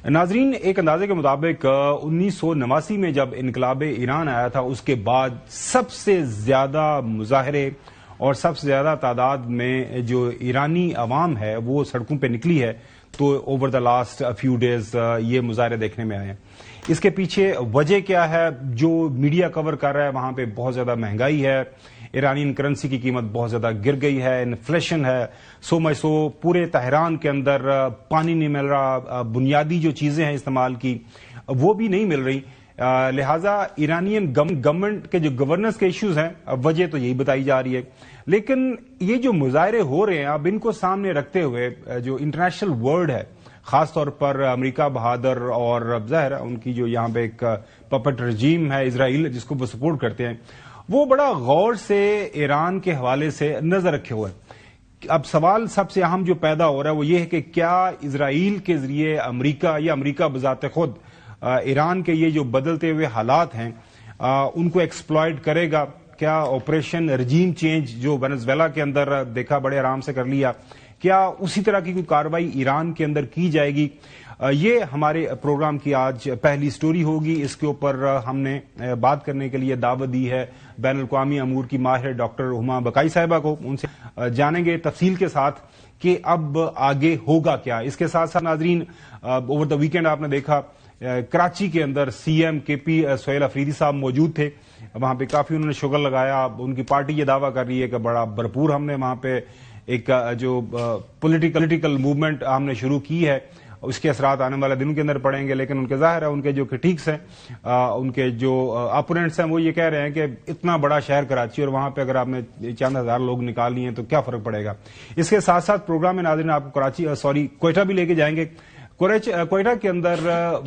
ناظرین، ایک اندازے کے مطابق 1989 میں جب انقلاب ایران آیا تھا اس کے بعد سب سے زیادہ مظاہرے اور سب سے زیادہ تعداد میں جو ایرانی عوام ہے وہ سڑکوں پہ نکلی ہے، تو over the last few days یہ مظاہرے دیکھنے میں آئے ہیں۔ اس کے پیچھے وجہ کیا ہے؟ جو میڈیا کور کر رہا ہے وہاں پہ بہت زیادہ مہنگائی ہے، ایرانین کرنسی کی قیمت بہت زیادہ گر گئی ہے، انفلیشن ہے، سو پورے تہران کے اندر پانی نہیں مل رہا، بنیادی جو چیزیں ہیں استعمال کی وہ بھی نہیں مل رہی، لہٰذا ایرانین گورنمنٹ کے جو گورننس کے ایشوز ہیں وجہ تو یہی بتائی جا رہی ہے۔ لیکن یہ جو مظاہرے ہو رہے ہیں اب ان کو سامنے رکھتے ہوئے جو انٹرنیشنل ورلڈ ہے، خاص طور پر امریکہ بہادر اور ظاہر ان کی جو یہاں پہ ایک پپٹ رجیم ہے اسرائیل جس کو وہ سپورٹ کرتے ہیں، وہ بڑا غور سے ایران کے حوالے سے نظر رکھے ہوئے ہیں۔ اب سوال سب سے اہم جو پیدا ہو رہا ہے وہ یہ ہے کہ کیا اسرائیل کے ذریعے امریکہ یا امریکہ بذات خود ایران کے یہ جو بدلتے ہوئے حالات ہیں ان کو ایکسپلائٹ کرے گا؟ کیا آپریشن رجیم چینج جو وینزویلا کے اندر دیکھا بڑے آرام سے کر لیا، کیا اسی طرح کی کوئی کارروائی ایران کے اندر کی جائے گی؟ یہ ہمارے پروگرام کی آج پہلی سٹوری ہوگی۔ اس کے اوپر ہم نے بات کرنے کے لیے دعوت دی ہے بین الاقوامی امور کی ماہر ڈاکٹر ہما بقائی صاحبہ کو۔ ان سے جانیں گے تفصیل کے ساتھ کہ اب آگے ہوگا کیا۔ اس کے ساتھ ساتھ ناظرین، اوور دا ویکینڈ آپ نے دیکھا کراچی کے اندر سی ایم کے پی سہیل افریدی صاحب موجود تھے، وہاں پہ کافی انہوں نے شغل لگایا۔ ان کی پارٹی یہ دعویٰ کر رہی ہے کہ بڑا بھرپور ہم نے وہاں پہ ایک جو پولیٹیکل موومنٹ ہم نے شروع کی ہے، اس کے اثرات آنے والے دنوں کے اندر پڑیں گے۔ لیکن ان کے ظاہر ہے ان کے جو کرٹیکس ہیں، ان کے جو اپوننٹس ہیں وہ یہ کہہ رہے ہیں کہ اتنا بڑا شہر کراچی اور وہاں پہ اگر آپ نے چند ہزار لوگ نکال لیے ہیں تو کیا فرق پڑے گا۔ اس کے ساتھ ساتھ پروگرام میں ناظرین آپ کو کوئٹہ بھی لے کے جائیں گے۔ کوئٹہ کے اندر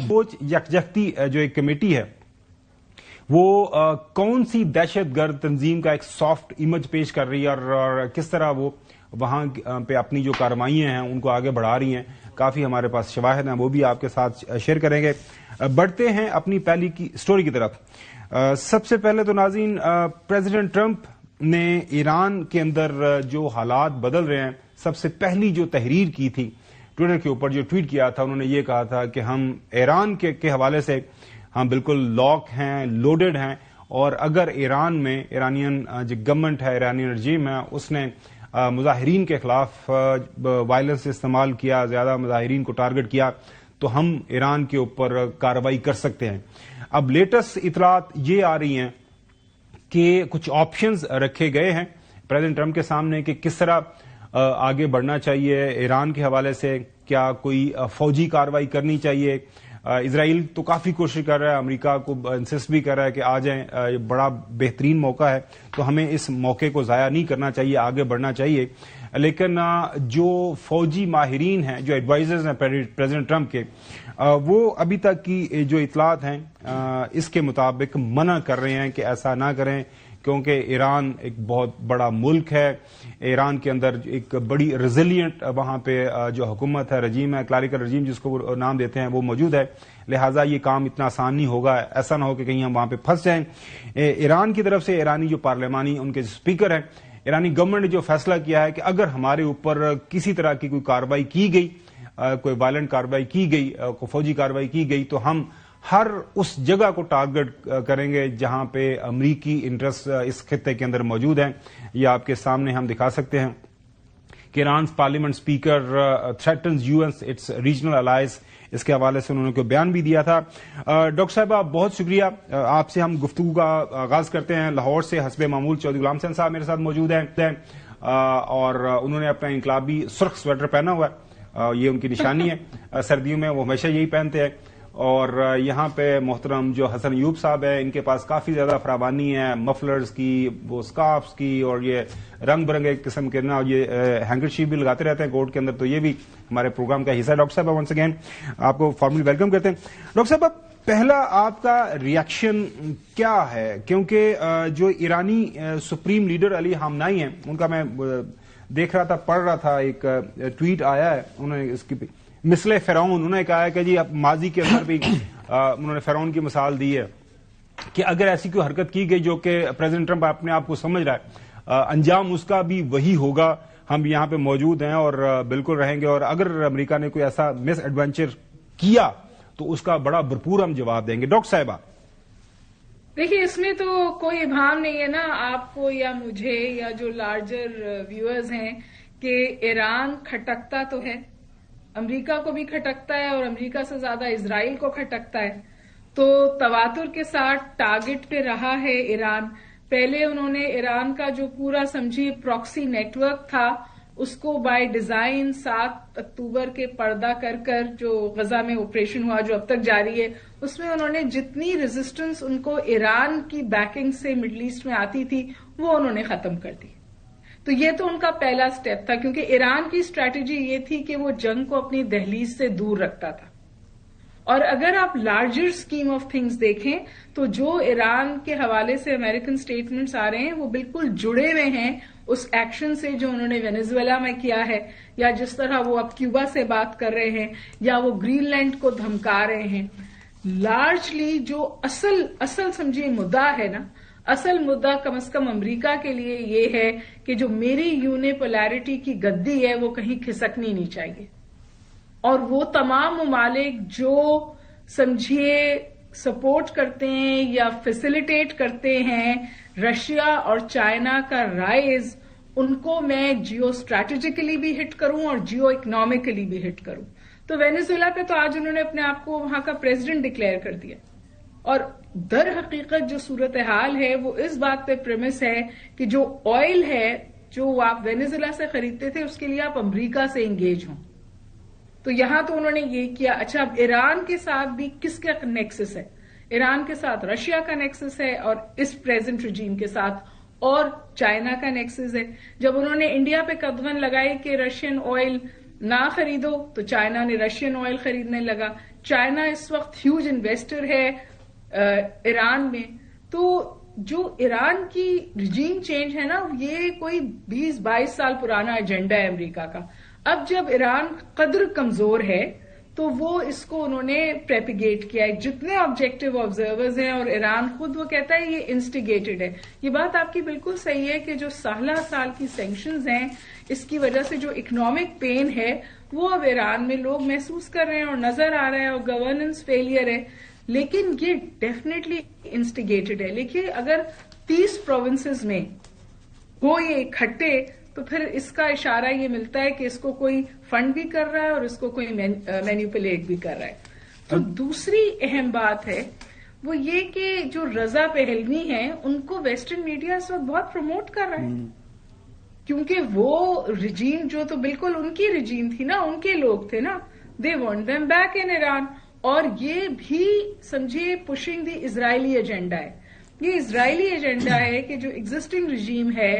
بوچ یکجہتی جو ایک کمیٹی ہے وہ کون سی دہشت گرد تنظیم کا ایک سافٹ امیج پیش کر رہی ہے اور کس طرح وہ وہاں پہ اپنی جو کارروائیاں ہیں ان کو آگے بڑھا رہی ہیں۔ کافی ہمارے پاس شواہد ہیں، وہ بھی آپ کے ساتھ شیئر کریں گے۔ بڑھتے ہیں اپنی پہلی کی سٹوری کی طرف۔ سب سے پہلے تو ناظرین، پریزیڈنٹ ٹرمپ نے ایران کے اندر جو حالات بدل رہے ہیں، سب سے پہلی جو تحریر کی تھی ٹویٹر کے اوپر، جو ٹویٹ کیا تھا، انہوں نے یہ کہا تھا کہ ہم ایران کے حوالے سے ہم بالکل لاک ہیں، لوڈڈ ہیں، اور اگر ایران میں ایرانین جو گورنمنٹ ہے، ایرانین رجیم ہے، اس نے مظاہرین کے خلاف وائلنس استعمال کیا، زیادہ مظاہرین کو ٹارگٹ کیا، تو ہم ایران کے اوپر کارروائی کر سکتے ہیں۔ اب لیٹسٹ اطلاعات یہ آ رہی ہیں کہ کچھ آپشنز رکھے گئے ہیں پریزیڈنٹ ٹرمپ کے سامنے کہ کس طرح آگے بڑھنا چاہیے ایران کے حوالے سے۔ کیا کوئی فوجی کارروائی کرنی چاہیے؟ اسرائیل تو کافی کوشش کر رہا ہے، امریکہ کو انسسٹ بھی کر رہا ہے کہ آ جائیں، یہ بڑا بہترین موقع ہے تو ہمیں اس موقع کو ضائع نہیں کرنا چاہیے، آگے بڑھنا چاہیے۔ لیکن جو فوجی ماہرین ہیں، جو ایڈوائزرز ہیں پریزیڈنٹ ٹرمپ کے، وہ ابھی تک کی جو اطلاعات ہیں اس کے مطابق منع کر رہے ہیں کہ ایسا نہ کریں، کیونکہ ایران ایک بہت بڑا ملک ہے، ایران کے اندر ایک بڑی ریزیلینٹ وہاں پہ جو حکومت ہے، رجیم ہے، کلریکل رجیم جس کو وہ نام دیتے ہیں، وہ موجود ہے، لہٰذا یہ کام اتنا آسان نہیں ہوگا، ایسا نہ ہو کہ کہیں ہم وہاں پہ پھنس جائیں۔ ایران کی طرف سے ایرانی جو پارلیمانی ان کے اسپیکر ہیں، ایرانی گورنمنٹ نے جو فیصلہ کیا ہے کہ اگر ہمارے اوپر کسی طرح کی کوئی کارروائی کی گئی، کوئی وائلنٹ کارروائی کی گئی، کوئی فوجی کارروائی کی گئی، تو ہم ہر اس جگہ کو ٹارگٹ کریں گے جہاں پہ امریکی انٹرسٹ اس خطے کے اندر موجود ہیں۔ یہ آپ کے سامنے ہم دکھا سکتے ہیں کہ Iran's parliament speaker threatens US its regional allies، اس کے حوالے سے انہوں نے کوئی بیان بھی دیا تھا۔ ڈاکٹر صاحبہ بہت شکریہ، آپ سے ہم گفتگو کا آغاز کرتے ہیں۔ لاہور سے حسب معمول چودھری غلام حسین صاحب میرے ساتھ موجود ہیں اور انہوں نے اپنا انقلابی سرخ سویٹر پہنا ہوا ہے، یہ ان کی نشانی ہے، سردیوں میں وہ ہمیشہ یہی پہنتے ہیں۔ اور یہاں پہ محترم جو حسن ایوب صاحب ہیں، ان کے پاس کافی زیادہ فراوانی ہے، مفلرز کی، وہ اسکارفز کی، اور یہ رنگ برنگے قسم کے نا، یہ ہینکرچیف بھی لگاتے رہتے ہیں کوٹ کے اندر، تو یہ بھی ہمارے پروگرام کا حصہ ہے۔ ڈاکٹر صاحب ونس اگین آپ کو فارملی ویلکم کرتے ہیں۔ ڈاکٹر صاحب، پہلا آپ کا ریئیکشن کیا ہے؟ کیونکہ جو ایرانی سپریم لیڈر علی خامنائی ہیں، ان کا میں دیکھ رہا تھا، پڑھ رہا تھا، ایک ٹویٹ آیا ہے، انہوں نے اس کی مثل فرعون، انہوں نے کہا ہے کہ جی ماضی کے اندر بھی انہوں نے فرعون کی مثال دی ہے کہ اگر ایسی کوئی حرکت کی گئی جو کہ پریزیڈنٹ ٹرمپ اپنے آپ کو سمجھ رہا ہے، انجام اس کا بھی وہی ہوگا، ہم یہاں پہ موجود ہیں اور بالکل رہیں گے، اور اگر امریکہ نے کوئی ایسا مس ایڈونچر کیا تو اس کا بڑا بھرپور ہم جواب دیں گے. ڈاکٹر صاحبہ دیکھیے، اس میں تو کوئی ابہام نہیں ہے نا آپ کو یا مجھے یا جو لارجر ویورز ہیں کہ ایران کھٹکتا تو ہے، امریکہ کو بھی کھٹکتا ہے اور امریکہ سے زیادہ اسرائیل کو کھٹکتا ہے. تو تواتر کے ساتھ ٹارگٹ پہ رہا ہے ایران. پہلے انہوں نے ایران کا جو پورا سمجھیے پراکسی نیٹ ورک تھا اس کو بائی ڈیزائن 7 اکتوبر کے پردہ کر کر جو غزہ میں آپریشن ہوا جو اب تک جاری ہے، اس میں انہوں نے جتنی ریزسٹنس ان کو ایران کی بیکنگ سے مڈل ایسٹ میں آتی تھی وہ انہوں نے ختم کر دی. تو یہ تو ان کا پہلا سٹیپ تھا، کیونکہ ایران کی اسٹریٹجی یہ تھی کہ وہ جنگ کو اپنی دہلیز سے دور رکھتا تھا. اور اگر آپ لارجر اسکیم آف تھنگز دیکھیں تو جو ایران کے حوالے سے امریکن سٹیٹمنٹس آ رہے ہیں وہ بالکل جڑے ہوئے ہیں اس ایکشن سے جو انہوں نے وینیزویلا میں کیا ہے، یا جس طرح وہ اب کیوبا سے بات کر رہے ہیں، یا وہ گرین لینڈ کو دھمکا رہے ہیں. لارجلی جو اصل سمجھیے مدعا ہے نا، اصل مدعا کم از کم امریکہ کے لیے یہ ہے کہ جو میری یونیپولیرٹی کی گدی ہے وہ کہیں کھسکنی نہیں چاہیے. اور وہ تمام ممالک جو سمجھیے سپورٹ کرتے ہیں یا فیسیلیٹیٹ کرتے ہیں رشیا اور چائنا کا رائز، ان کو میں جیو اسٹریٹجیکلی بھی ہٹ کروں اور جیو اکنامکلی بھی ہٹ کروں. تو وینیزویلا پہ تو آج انہوں نے اپنے آپ کو وہاں کا پریزیڈنٹ ڈکلیئر کر دیا. اور در حقیقت جو صورتحال ہے وہ اس بات پہ پریمس ہے کہ جو آئل ہے جو آپ وینیزویلا سے خریدتے تھے اس کے لیے آپ امریکہ سے انگیج ہوں. تو یہاں تو انہوں نے یہ کیا. اچھا، اب ایران کے ساتھ بھی کس کا نیکسس ہے؟ ایران کے ساتھ رشیا کا نیکسس ہے اور اس پریزنٹ رجیم کے ساتھ اور چائنا کا نیکسس ہے. جب انہوں نے انڈیا پہ قدغن لگائی کہ رشین آئل نہ خریدو تو چائنا نے رشین آئل خریدنے لگا. چائنا اس وقت ہیوج انویسٹر ہے ایران میں. تو جو ایران کی رجیم چینج ہے نا، یہ کوئی 20-22 سال پرانا ایجنڈا ہے امریکہ کا. اب جب ایران قدر کمزور ہے تو وہ اس کو انہوں نے پریپیگیٹ کیا ہے. جتنے آبجیکٹو آبزرورز ہیں اور ایران خود وہ کہتا ہے یہ انسٹیگیٹڈ ہے. یہ بات آپ کی بالکل صحیح ہے کہ جو سال کی سینکشنز ہیں اس کی وجہ سے جو اکنامک پین ہے وہ اب ایران میں لوگ محسوس کر رہے ہیں اور نظر آ رہا ہے، اور گورننس فیلئر ہے. لیکن یہ ڈیفینیٹلی انسٹیگیٹڈ ہے. لیکن اگر 30 پروونسز میں ہو یہ اکٹھے تو پھر اس کا اشارہ یہ ملتا ہے کہ اس کو کوئی فنڈ بھی کر رہا ہے اور اس کو کوئی مینیپولیٹ بھی کر رہا ہے. تو دوسری اہم بات ہے وہ یہ کہ جو رضا پہلوی ہیں ان کو ویسٹرن میڈیا اس وقت بہت پروموٹ کر رہا ہے، کیونکہ وہ رجیم جو تو بالکل ان کی رجیم تھی نا، ان کے لوگ تھے نا، they want them back in Iran. اور یہ بھی سمجھیے پشنگ دی اسرائیلی ایجنڈا ہے. یہ اسرائیلی ایجنڈا ہے کہ جو ایگزسٹنگ رجیم ہے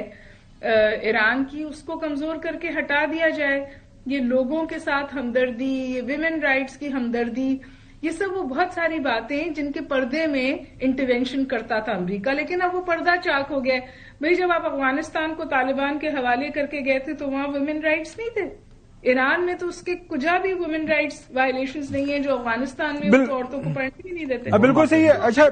ایران کی اس کو کمزور کر کے ہٹا دیا جائے. یہ لوگوں کے ساتھ ہمدردی، یہ ویمن رائٹس کی ہمدردی، یہ سب وہ بہت ساری باتیں جن کے پردے میں انٹرونشن کرتا تھا امریکہ، لیکن اب وہ پردہ چاک ہو گیا. بھئی جب آپ افغانستان کو طالبان کے حوالے کر کے گئے تھے تو وہاں ویمن رائٹس نہیں تھے. ایران میں تو اس کے کجا بھی ویمن رائٹس وائلیشنز نہیں ہیں جو افغانستان میں عورتوں کو پڑھنے بھی نہیں دیتے. بالکل صحیح ہے. اچھا